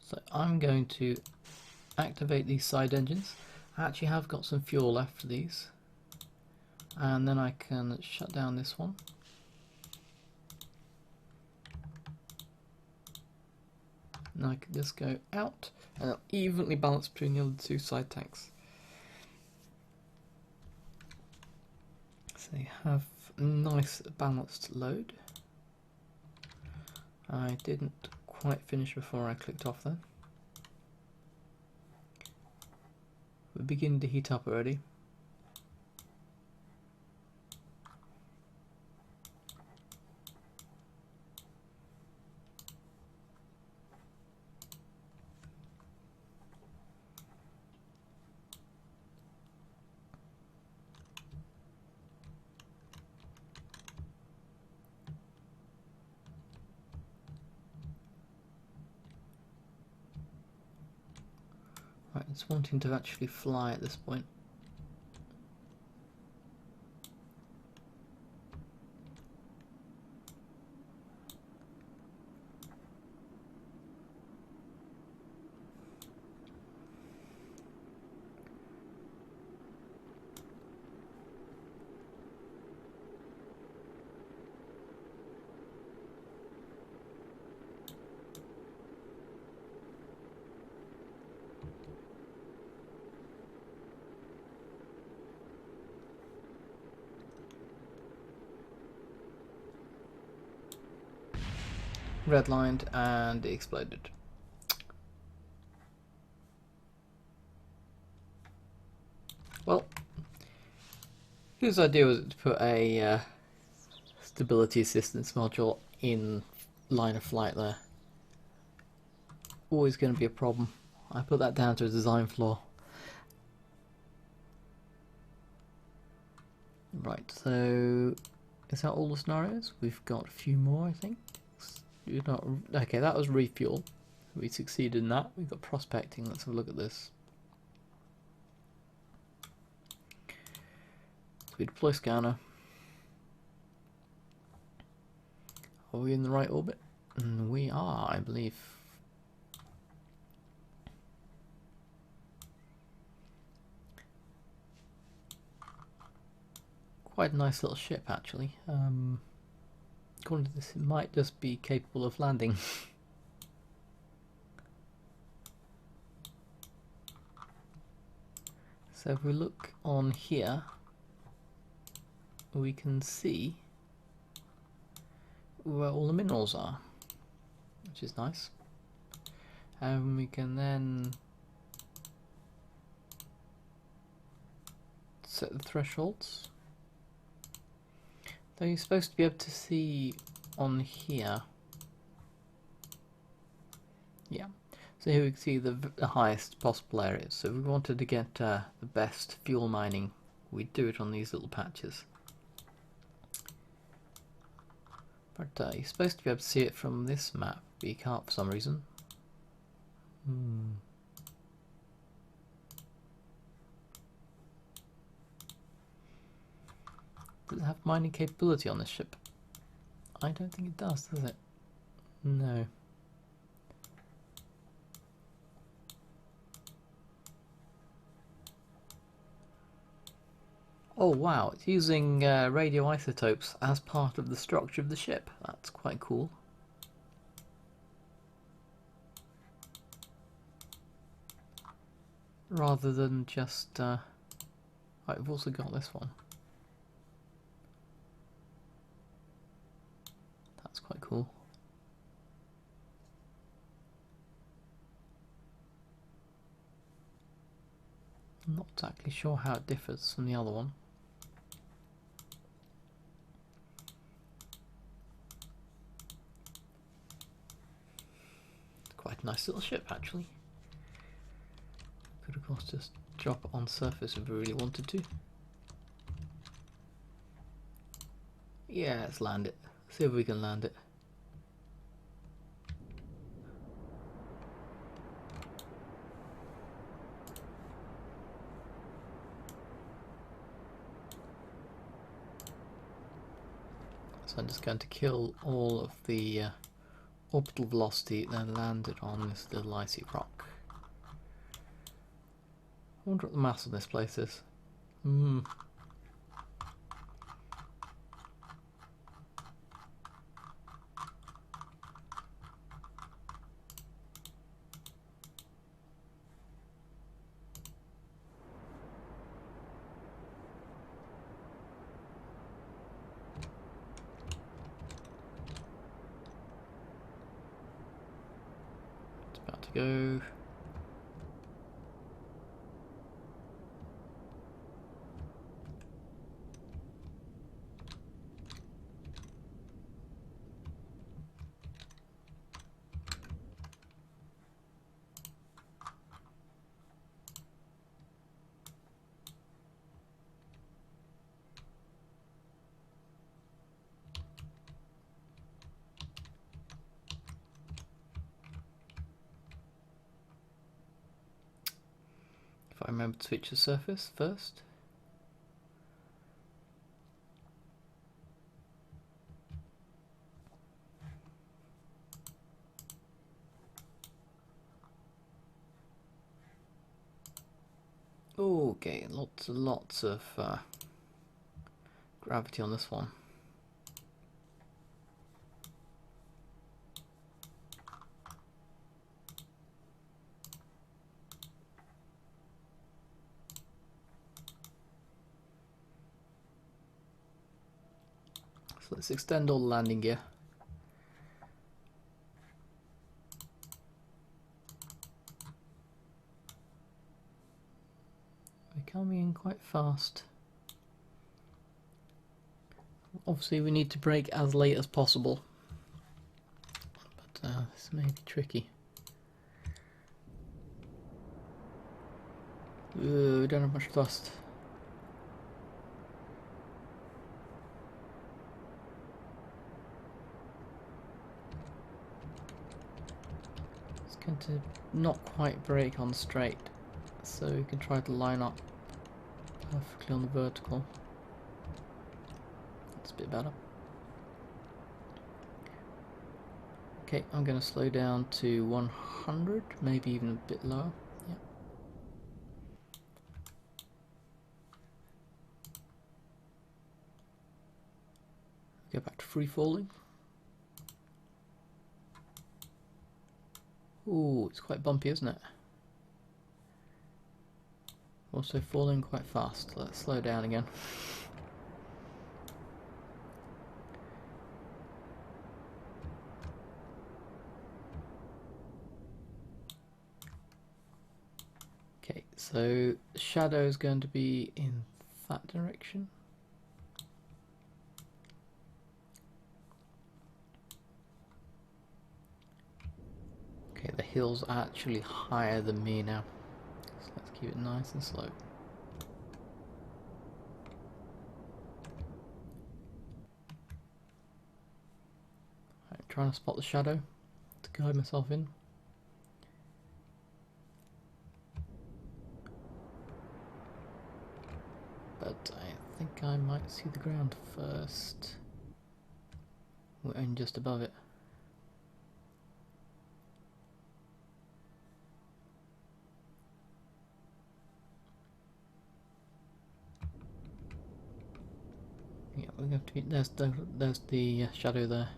So I'm going to activate these side engines. I actually have got some fuel left for these, and then I can shut down this one. Now I can just go out, and it'll evenly balance between the other two side tanks. So you have a nice balanced load. I didn't quite finish before I clicked off then. We're beginning to heat up already. Right, it's wanting to actually fly at this point. redlined, and it exploded. Well, whose idea was it to put a stability assistance module in line of flight there? Always going to be a problem. I put that down to a design flaw. Right, so is that all the scenarios? We've got a few more, I think. Okay, that was refuel. We succeeded in that. We've got prospecting. Let's have a look at this. So we deploy scanner. Are we in the right orbit? We are, I believe. Quite a nice little ship, actually. According to this, it might just be capable of landing. So if we look on here, we can see where all the minerals are, which is nice. And we can then set the thresholds. So you're supposed to be able to see on here. Yeah. So here we can see the highest possible areas. So if we wanted to get the best fuel mining, we'd do it on these little patches. But you're supposed to be able to see it from this map, but you can't for some reason. Does it have mining capability on this ship? I don't think it does it? No. Oh wow, it's using radioisotopes as part of the structure of the ship. That's quite cool. Rather than just... right, we've also got this one. That's quite cool. I'm not exactly sure how it differs from the other one. It's quite a nice little ship, actually. Could of course just drop it on surface if we really wanted to. Yeah, let's land it. See if we can land it. So I'm just going to kill all of the orbital velocity, then land it on this little icy rock. I wonder what the mass of this place is. It's about to go. If I remember to switch the surface first. Okay, lots of gravity on this one. So let's extend all the landing gear. They're coming in quite fast. Obviously we need to brake as late as possible. But this may be tricky. We don't have much thrust. It's going to not quite brake on straight, so we can try to line up perfectly on the vertical. That's a bit better. Okay, I'm going to slow down to 100, maybe even a bit lower. Yeah. Go back to free falling. Ooh, it's quite bumpy, isn't it? Also falling quite fast. Let's slow down again. Okay, so the shadow is going to be in that direction. Okay, the hill's actually higher than me now, so let's keep it nice and slow. Right, trying to spot the shadow to guide myself in. But I think I might see the ground first. We're only just above it. Yeah, we're going to be, there's the shadow there.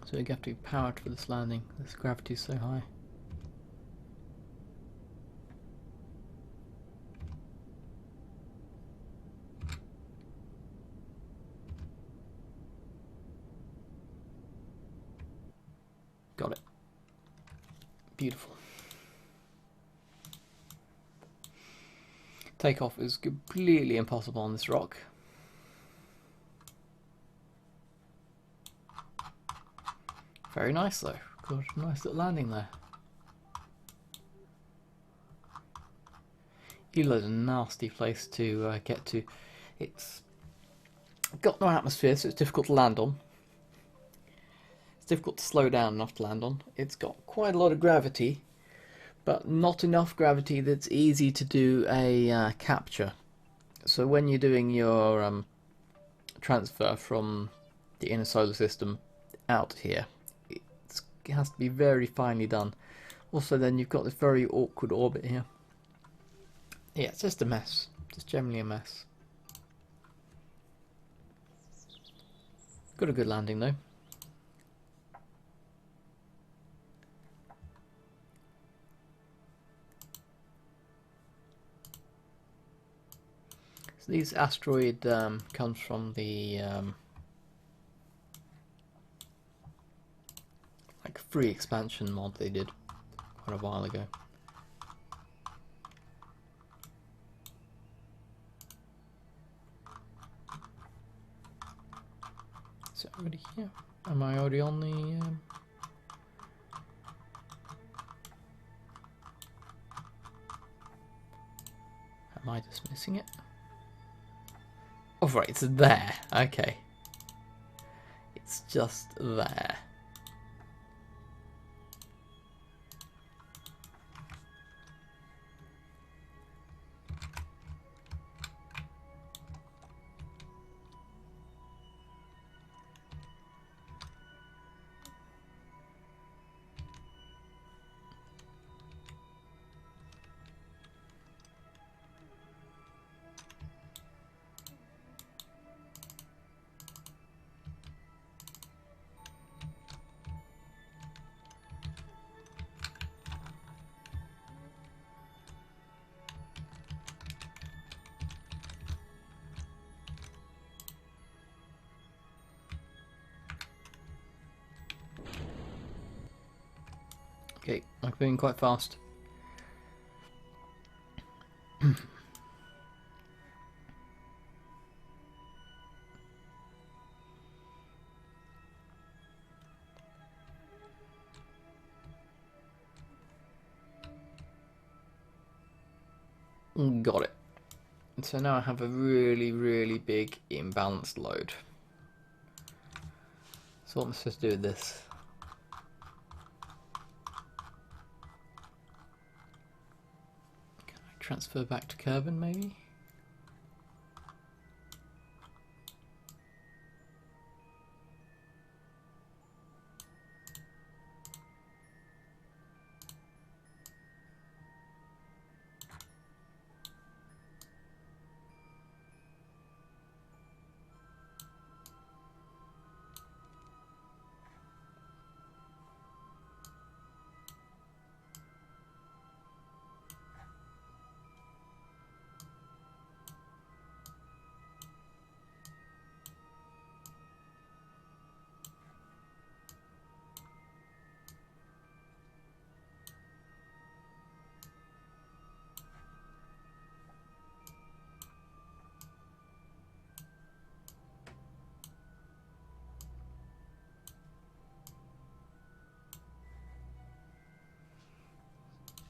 So we have to be powered for this landing. This gravity is so high. Got it. Beautiful. Takeoff is completely impossible on this rock. Very nice though. Got a nice little landing there. Elo's a nasty place to get to. It's got no atmosphere, so it's difficult to land on. It's difficult to slow down enough to land on. It's got quite a lot of gravity, but not enough gravity that's easy to do a capture. So when you're doing your transfer from the inner solar system out here, it has to be very finely done. Also then you've got this very awkward orbit here. Yeah, it's just a mess. Just generally a mess. Got a good landing though. So this asteroid comes from the like free expansion mod they did quite a while ago. Is it already here? Am I already on the am I just missing it? Oh right, it's there. Okay. It's just there. Okay, I'm moving quite fast. Got it. So now I have a really, really big imbalanced load. So what am I supposed to do with this? Can I transfer back to Kerbin maybe?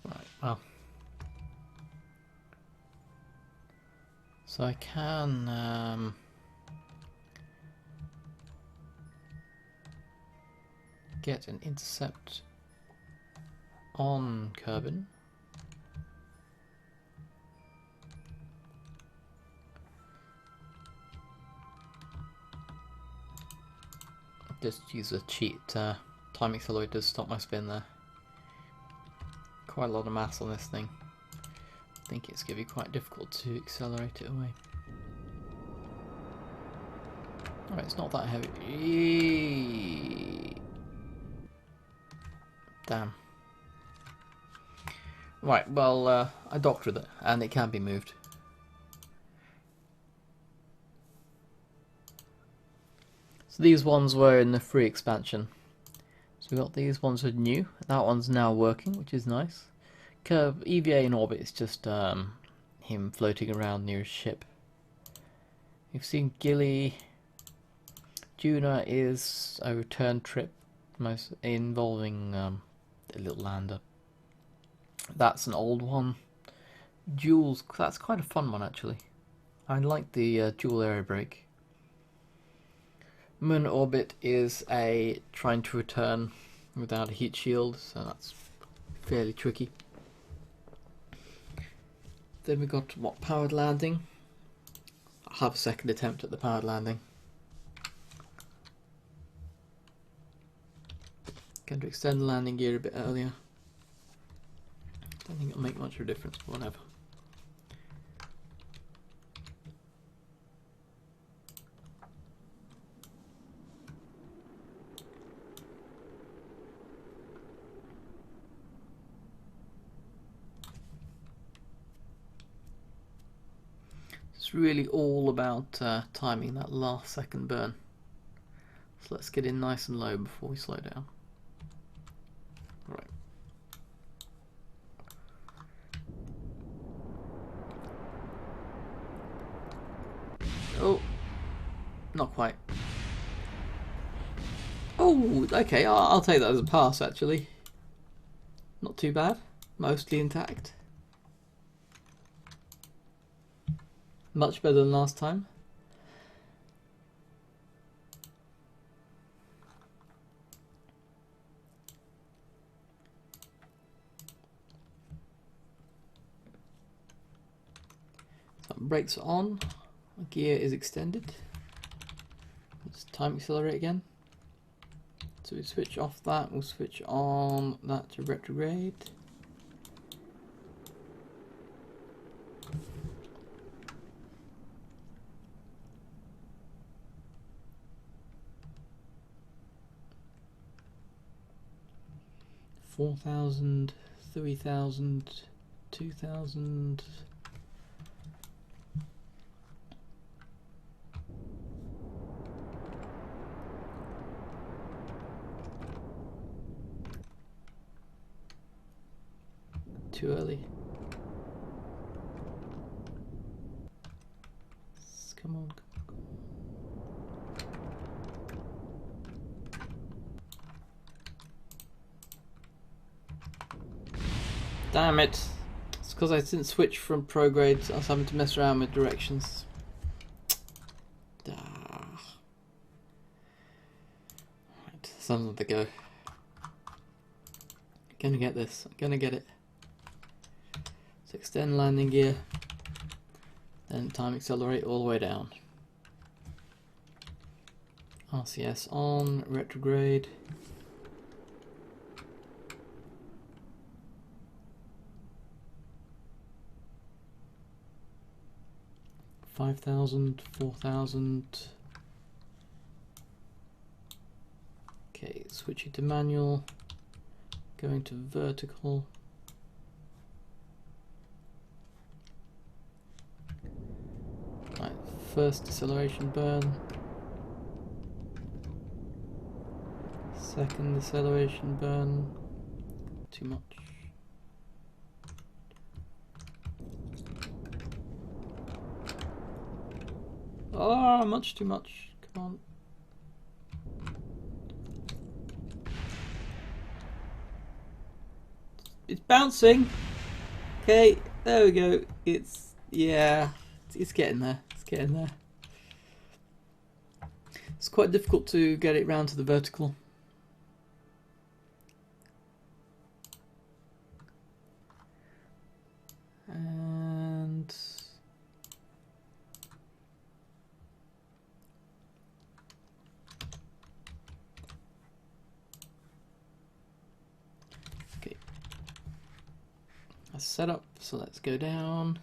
Right, well. So I can get an intercept on Kerbin. Just use a cheat time accelerator to stop my spin there. Quite a lot of mass on this thing. I think it's going to be quite difficult to accelerate it away. Alright, it's not that heavy. Damn. Right, well, I docked with it, and it can be moved. So these ones were in the free expansion. So we got these ones are new. That one's now working, which is nice. Curve EVA in orbit is just him floating around near his ship. You've seen Gilly. Juna is a return trip, most involving a little lander. That's an old one. Jules, that's quite a fun one actually. I like the dual aero brake. Moon orbit is a trying to return without a heat shield, so that's fairly tricky. Then we got what, powered landing. I'll have a second attempt at the powered landing. Going to extend the landing gear a bit earlier. Don't think it'll make much of a difference, but whatever. It's really all about timing that last second burn. So let's get in nice and low before we slow down. Right. Oh, not quite. Oh, okay, I'll take that as a pass actually. Not too bad, mostly intact. Much better than last time. So brakes are on, gear is extended. Let's time accelerate again. So we switch off that, we'll switch on that to retrograde. $4,000, $3,000, $2,000. too early. Come on. Damn it. It's because I didn't switch from prograde, so I was having to mess around with directions. Right, some's the go. Gonna get this. I'm gonna get it. So extend landing gear. Then time accelerate all the way down. RCS on, retrograde. $5,000, $4,000. Okay, switching to manual. Going to vertical. Right, first deceleration burn. Second deceleration burn. Too much. Oh, much too much. Come on. It's bouncing. Okay, there we go. It's, yeah, it's getting there. It's getting there. It's quite difficult to get it round to the vertical. And okay, that's set up, so let's go down.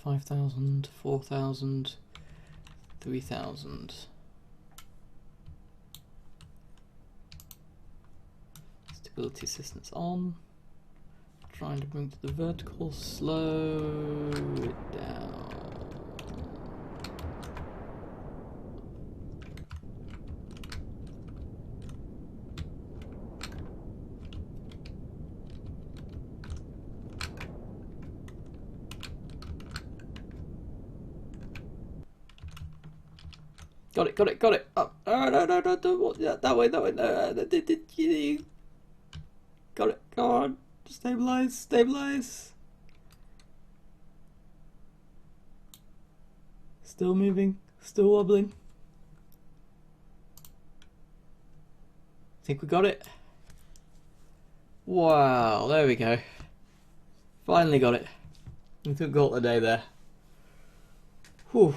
$5,000, $4,000, $3,000. Stability assistance on. Trying to bring to the vertical, slow it down. Got it, got it, got it. Up. Oh, no, no, no, that way, no. Got it, go on. Stabilize, stabilize. Still moving, still wobbling. Think we got it. Wow, there we go. Finally got it. We took all the day there. Whew.